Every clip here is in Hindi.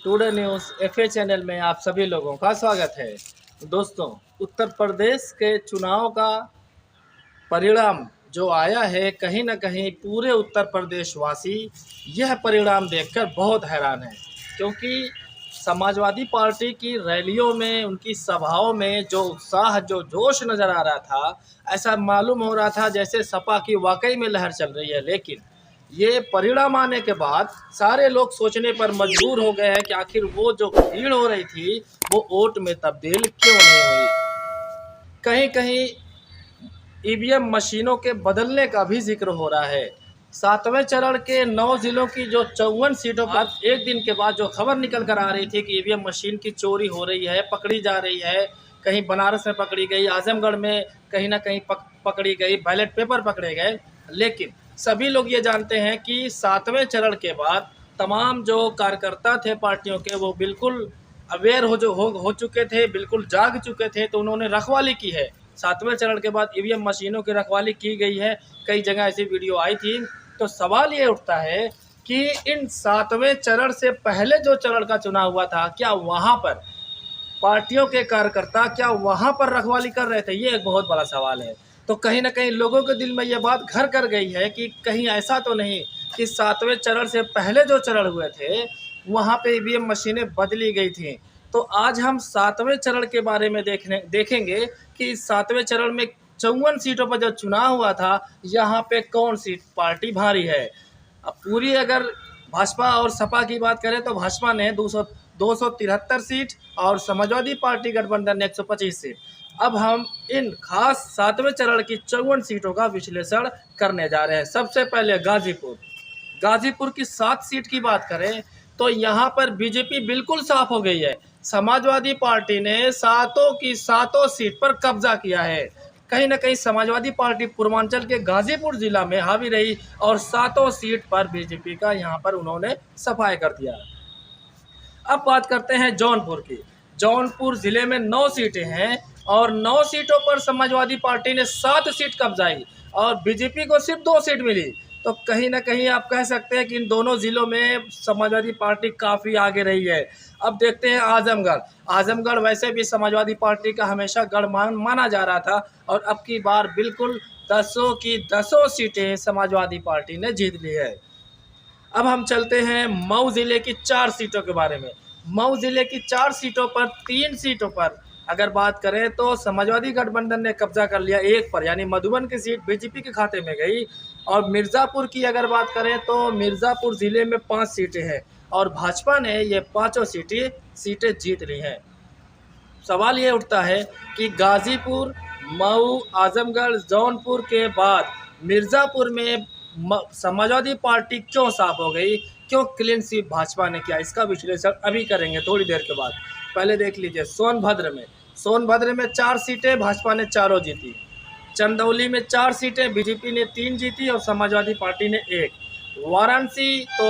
टुडे न्यूज़ एफए चैनल में आप सभी लोगों का स्वागत है। दोस्तों, उत्तर प्रदेश के चुनाव का परिणाम जो आया है, कहीं ना कहीं पूरे उत्तर प्रदेश वासी यह परिणाम देखकर बहुत हैरान है, क्योंकि समाजवादी पार्टी की रैलियों में, उनकी सभाओं में जो उत्साह, जो जोश नज़र आ रहा था, ऐसा मालूम हो रहा था जैसे सपा की वाकई में लहर चल रही है। लेकिन ये परिणाम आने के बाद सारे लोग सोचने पर मजबूर हो गए हैं कि आखिर वो जो भीड़ हो रही थी वो वोट में तब्दील क्यों नहीं हुई। कहीं कहीं ईवीएम मशीनों के बदलने का भी जिक्र हो रहा है। सातवें चरण के 9 जिलों की जो 54 सीटों पर एक दिन के बाद जो खबर निकल कर आ रही थी कि ईवीएम मशीन की चोरी हो रही है, पकड़ी जा रही है, कहीं बनारस में पकड़ी गई, आजमगढ़ में कहीं ना कहीं पकड़ी गई, बैलेट पेपर पकड़े गए। लेकिन सभी लोग ये जानते हैं कि सातवें चरण के बाद तमाम जो कार्यकर्ता थे पार्टियों के, वो बिल्कुल अवेयर हो चुके थे, बिल्कुल जाग चुके थे। तो उन्होंने रखवाली की है। सातवें चरण के बाद ईवीएम मशीनों की रखवाली की गई है। कई जगह ऐसी वीडियो आई थी। तो सवाल ये उठता है कि इन सातवें चरण से पहले जो चरण का चुनाव हुआ था, क्या वहाँ पर पार्टियों के कार्यकर्ता क्या वहाँ पर रखवाली कर रहे थे? ये एक बहुत बड़ा सवाल है। तो कहीं ना कहीं लोगों के दिल में ये बात घर कर गई है कि कहीं ऐसा तो नहीं कि सातवें चरण से पहले जो चरण हुए थे वहाँ पे ईवीएम मशीनें बदली गई थी। तो आज हम सातवें चरण के बारे में देखेंगे कि इस सातवें चरण में 54 सीटों पर जो चुनाव हुआ था, यहाँ पे कौन सी पार्टी भारी है। अब पूरी अगर भाजपा और सपा की बात करें तो भाजपा ने 273 सीट और समाजवादी पार्टी गठबंधन ने 125 सीट। अब हम इन खास सातवें चरण की 54 सीटों का विश्लेषण करने जा रहे हैं। सबसे पहले गाजीपुर की 7 सीट की बात करें तो यहाँ पर बीजेपी बिल्कुल साफ हो गई है। समाजवादी पार्टी ने सातों की सातों सीट पर कब्जा किया है। कहीं ना कहीं समाजवादी पार्टी पूर्वांचल के गाजीपुर जिला में हावी रही और सातों सीट पर बीजेपी का यहाँ पर उन्होंने सफाई कर दिया। अब बात करते हैं जौनपुर की। जौनपुर जिले में 9 सीटें हैं और 9 सीटों पर समाजवादी पार्टी ने 7 सीट कब्जाई और बीजेपी को सिर्फ 2 सीट मिली। तो कहीं ना कहीं आप कह सकते हैं कि इन दोनों जिलों में समाजवादी पार्टी काफ़ी आगे रही है। अब देखते हैं आजमगढ़ वैसे भी समाजवादी पार्टी का हमेशा गढ़ माना जा रहा था और अब की बार बिल्कुल 10 की 10 सीटें समाजवादी पार्टी ने जीत ली है। अब हम चलते हैं मऊ जिले की 4 सीटों के बारे में। मऊ जिले की 4 सीटों पर 3 सीटों पर अगर बात करें तो समाजवादी गठबंधन ने कब्जा कर लिया एक पर, यानी मधुबन की सीट बीजेपी के खाते में गई। और मिर्ज़ापुर की अगर बात करें तो मिर्ज़ापुर ज़िले में 5 सीटें हैं और भाजपा ने ये पाँचों सीटें जीत ली हैं। सवाल ये उठता है कि गाजीपुर, मऊ, आजमगढ़, जौनपुर के बाद मिर्ज़ापुर में समाजवादी पार्टी क्यों साफ हो गई, क्यों क्लीन स्वीप भाजपा ने किया? इसका विश्लेषण अभी करेंगे थोड़ी देर के बाद। पहले देख लीजिए सोनभद्र में 4 सीटें भाजपा ने चारों जीती। चंदौली में 4 सीटें बीजेपी ने 3 जीती और समाजवादी पार्टी ने 1। वाराणसी तो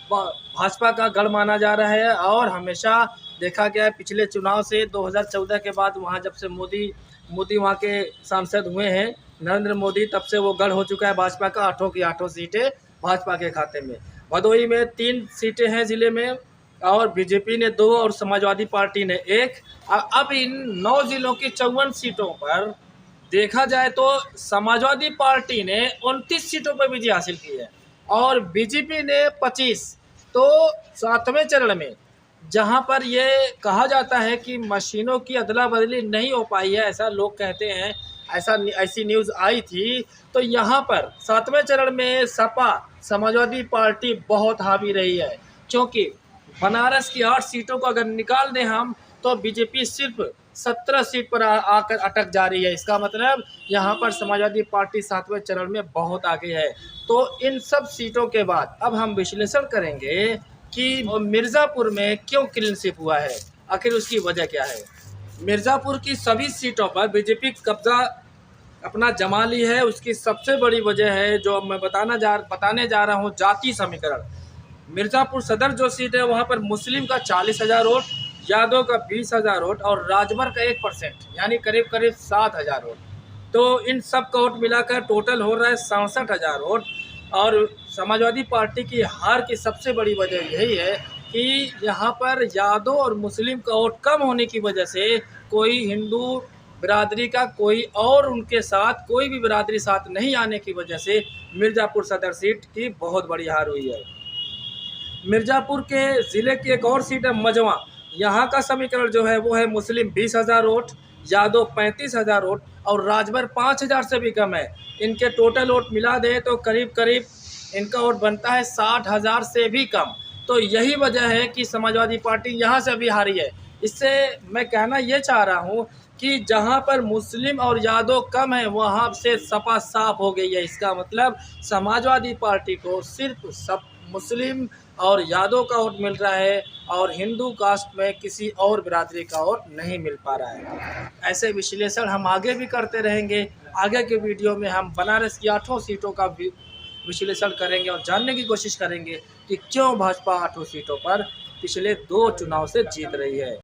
भाजपा का गढ़ माना जा रहा है और हमेशा देखा गया है पिछले चुनाव से 2014 के बाद वहाँ जब से मोदी वहाँ के सांसद हुए हैं, नरेंद्र मोदी, तब से वो गढ़ हो चुका है भाजपा का। 8 की 8 सीटें भाजपा के खाते में। भदोही में 3 सीटें हैं ज़िले में और बीजेपी ने 2 और समाजवादी पार्टी ने 1। अब इन 9 जिलों की 54 सीटों पर देखा जाए तो समाजवादी पार्टी ने 29 सीटों पर विजय हासिल की है और बीजेपी ने 25। तो सातवें चरण में जहां पर ये कहा जाता है कि मशीनों की अदला बदली नहीं हो पाई है, ऐसा लोग कहते हैं, ऐसी न्यूज़ आई थी। तो यहाँ पर सातवें चरण में सपा समाजवादी पार्टी बहुत हावी रही है, क्योंकि बनारस की 8 सीटों को अगर निकाल दें हम तो बीजेपी सिर्फ 17 सीट पर आकर अटक जा रही है। इसका मतलब यहाँ पर समाजवादी पार्टी सातवें चरण में बहुत आगे है। तो इन सब सीटों के बाद अब हम विश्लेषण करेंगे कि मिर्ज़ापुर में क्यों क्लीन स्वीप हुआ है, आखिर उसकी वजह क्या है। मिर्ज़ापुर की सभी सीटों पर बीजेपी कब्जा अपना जमा ली है। उसकी सबसे बड़ी वजह है जो मैं बताने जा रहा हूँ, जाति समीकरण। मिर्ज़ापुर सदर जो सीट है वहाँ पर मुस्लिम का 40,000 वोट, यादव का 20,000 वोट और राजभर का 1% यानी करीब 7,000 वोट। तो इन सब का वोट मिलाकर टोटल हो रहा है 67,000 वोट। और समाजवादी पार्टी की हार की सबसे बड़ी वजह यही है कि यहाँ पर यादव और मुस्लिम का वोट कम होने की वजह से कोई हिंदू बिरादरी का कोई और उनके साथ कोई भी बिरादरी साथ नहीं आने की वजह से मिर्ज़ापुर सदर सीट की बहुत बड़ी हार हुई है। मिर्ज़ापुर के ज़िले की एक और सीट है मझवा। यहाँ का समीकरण जो है वो है मुस्लिम 20,000 वोट, यादव 35,000 वोट और राजभर 5,000 से भी कम है। इनके टोटल वोट मिला दे तो करीब करीब इनका वोट बनता है 60,000 से भी कम। तो यही वजह है कि समाजवादी पार्टी यहाँ से अभी हारी है। इससे मैं कहना ये चाह रहा हूँ कि जहाँ पर मुस्लिम और यादव कम है वहाँ से सपा साफ हो गई है। इसका मतलब समाजवादी पार्टी को सिर्फ सब मुस्लिम और यादव का वोट मिल रहा है और हिंदू कास्ट में किसी और बिरादरी का वोट नहीं मिल पा रहा है। ऐसे विश्लेषण हम आगे भी करते रहेंगे। आगे के वीडियो में हम बनारस की 8 सीटों का विश्लेषण करेंगे और जानने की कोशिश करेंगे कि क्यों भाजपा 8 सीटों पर पिछले 2 चुनाव से जीत रही है।